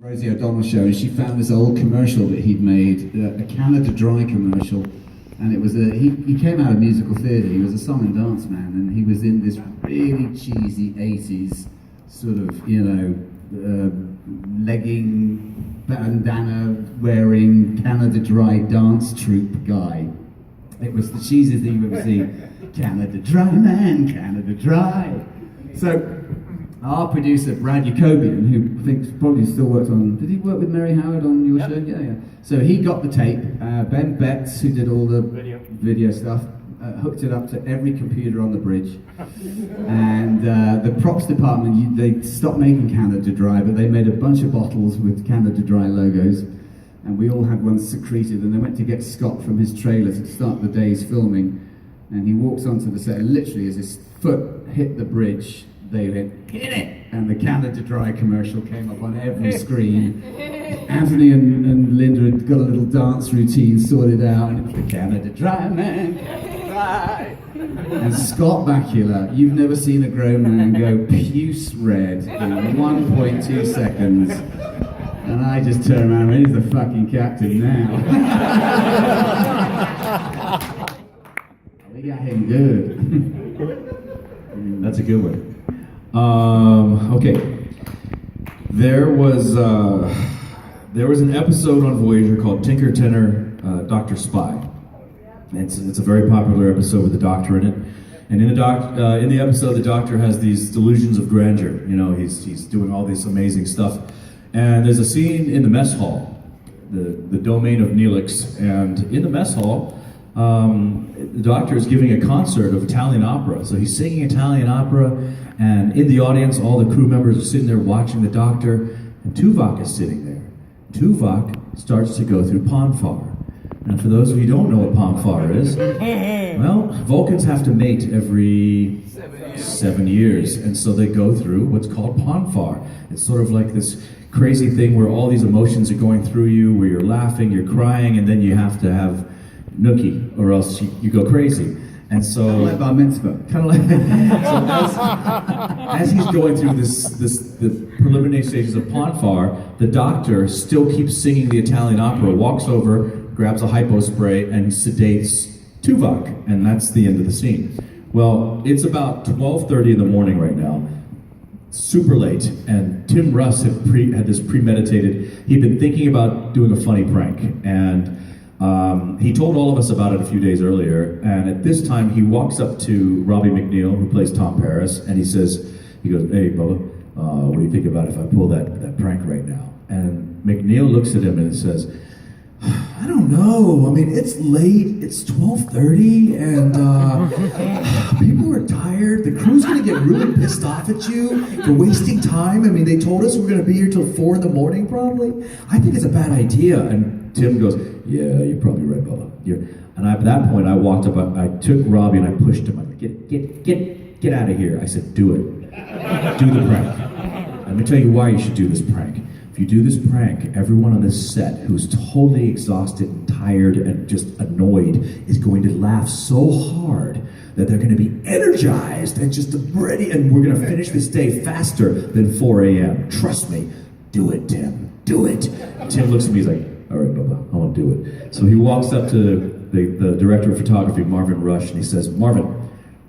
Rosie O'Donnell show, and she found this old commercial that he'd made, a Canada Dry commercial, and it was he came out of musical theatre. He was a song and dance man, and he was in this really cheesy 80s sort of, legging, bandana wearing Canada Dry dance troupe guy. It was the cheesiest thing you've ever seen. Canada Dry man, Canada Dry. So our producer, Brad Jacobian, who I think probably still works on... Did he work with Mary Howard on your show? Yeah. So he got the tape. Ben Betts, who did all the video stuff, hooked it up to every computer on the bridge. And the props department, they stopped making Canada Dry, but they made a bunch of bottles with Canada Dry logos. And we all had one secreted, and they went to get Scott from his trailer to start the day's filming. And he walks onto the set, and literally as his foot hit the bridge, they went, hit it! And the Canada Dry commercial came up on every screen. Anthony and Linda had got a little dance routine sorted out, and it was the Canada Dry man, Canada Dry. And Scott Bakula, you've never seen a grown man go puce red in 1.2 seconds. And I just turned around and he's the fucking captain now. We got him good. That's a good one. Okay. There was an episode on Voyager called Tinker Tenor, Dr. Spy. It's a very popular episode with the Doctor in it. And in the episode, the Doctor has these delusions of grandeur. You know, he's doing all this amazing stuff. And there's a scene in the mess hall, the domain of Neelix, and in the mess hall, the Doctor is giving a concert of Italian opera. So he's singing Italian opera, and in the audience, all the crew members are sitting there watching the Doctor, and Tuvok is sitting there. Tuvok starts to go through Ponfar. And for those of you who don't know what Ponfar is, well, Vulcans have to mate every 7 years, and so they go through what's called Ponfar. It's sort of like this crazy thing where all these emotions are going through you, where you're laughing, you're crying, and then you have to have nookie, or else you go crazy. And so, kind of like bar mitzvah. Kind of like. So as he's going through the preliminary stages of Ponfar, the Doctor still keeps singing the Italian opera, walks over, grabs a hypo spray, and sedates Tuvok, and that's the end of the scene. Well, it's about 12:30 in the morning right now. Super late, and Tim Russ had this premeditated. He'd been thinking about doing a funny prank, and he told all of us about it a few days earlier. And at this time, he walks up to Robbie McNeil, who plays Tom Paris, and he goes, "Hey, Bubba, what do you think about if I pull that prank right now?" And McNeil looks at him and says, "I don't know. I mean, it's late. It's 12:30, and people are tired. The crew's going to get really pissed off at you for wasting time. I mean, they told us we're going to be here till 4 in the morning, probably. I think it's a bad idea." And Tim goes, "Yeah, you're probably right, Bubba." And at that point, I walked up. I took Robbie and I pushed him. I said, "Get out of here!" I said, "Do it. Do the prank. Let me tell you why you should do this prank. If you do this prank, everyone on this set who's totally exhausted and tired and just annoyed is going to laugh so hard that they're going to be energized and just ready, and we're going to finish this day faster than 4 a.m. Trust me. Do it, Tim. Do it." And Tim looks at me, he's like, "All right, Bubba, I want to do it." So he walks up to the director of photography, Marvin Rush, and he says, "Marvin,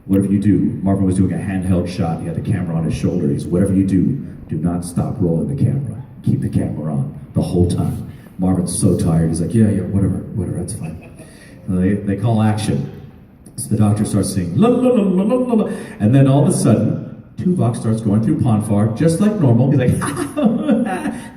whatever you do," Marvin was doing a handheld shot. He had the camera on his shoulder. He says, "Whatever you do not stop rolling the camera. Keep the camera on the whole time." Marvin's so tired. He's like, yeah, whatever, that's fine. They call action. So the Doctor starts singing, la la la la la la, and then all of a sudden, Tuvok starts going through Ponfar, just like normal. He's like,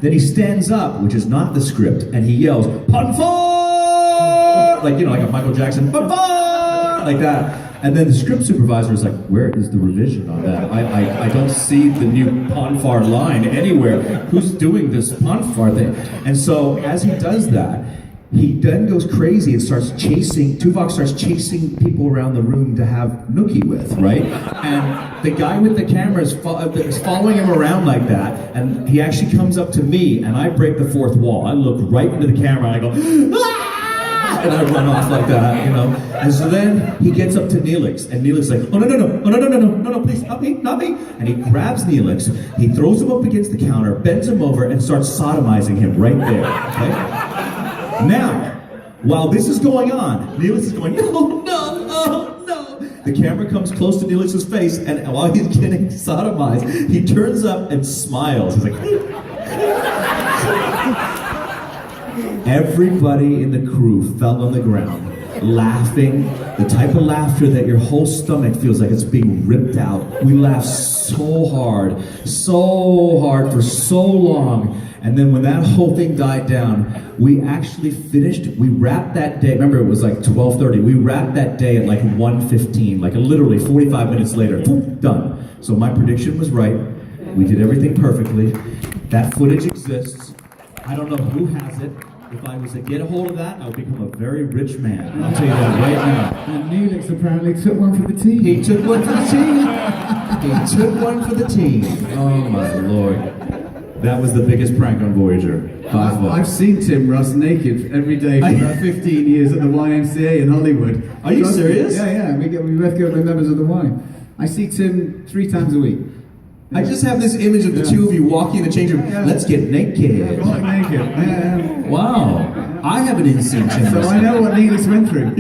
then he stands up, which is not the script, and he yells, "Ponfar!" Like, like a Michael Jackson, "Ponfar!" Like that. And then the script supervisor is like, "Where is the revision on that? I don't see the new Ponfar line anywhere. Who's doing this Ponfar thing?" And so as he does that, he then goes crazy and Tuvok starts chasing people around the room to have nookie with, right? And the guy with the camera is following him around like that, and he actually comes up to me, and I break the fourth wall. I look right into the camera, and I go, "Ah!" And I run off like that, you know. And so then he gets up to Neelix, and Neelix is like, oh, no, please, not me. And he grabs Neelix, he throws him up against the counter, bends him over, and starts sodomizing him right there, okay? Now, while this is going on, Neelix is going, no. The camera comes close to Neelix's face, and while he's getting sodomized, he turns up and smiles. He's like, everybody in the crew fell on the ground, laughing, the type of laughter that your whole stomach feels like it's being ripped out. We laughed so hard for so long. And then when that whole thing died down, we actually finished, we wrapped that day, remember it was like 12:30, we wrapped that day at like 1:15, like literally 45 minutes later, boom, done. So my prediction was right, we did everything perfectly, that footage exists, I don't know who has it. If I was to get a hold of that, I would become a very rich man. I'll tell you that right now. And Neelix apparently took one for the team. He took one for the team. He took one for the team. Oh my Lord. That was the biggest prank on Voyager. By far. I've seen Tim Russ naked every day for about 15 years at the YMCA in Hollywood. Are you serious? Yeah. We both go with members of the Y. I see Tim 3 times a week. I just have this image of the two of you walking in the change room. Let's get naked. Walking naked. Wow. I haven't even seen Tim So Russ. I know what Neelix went through.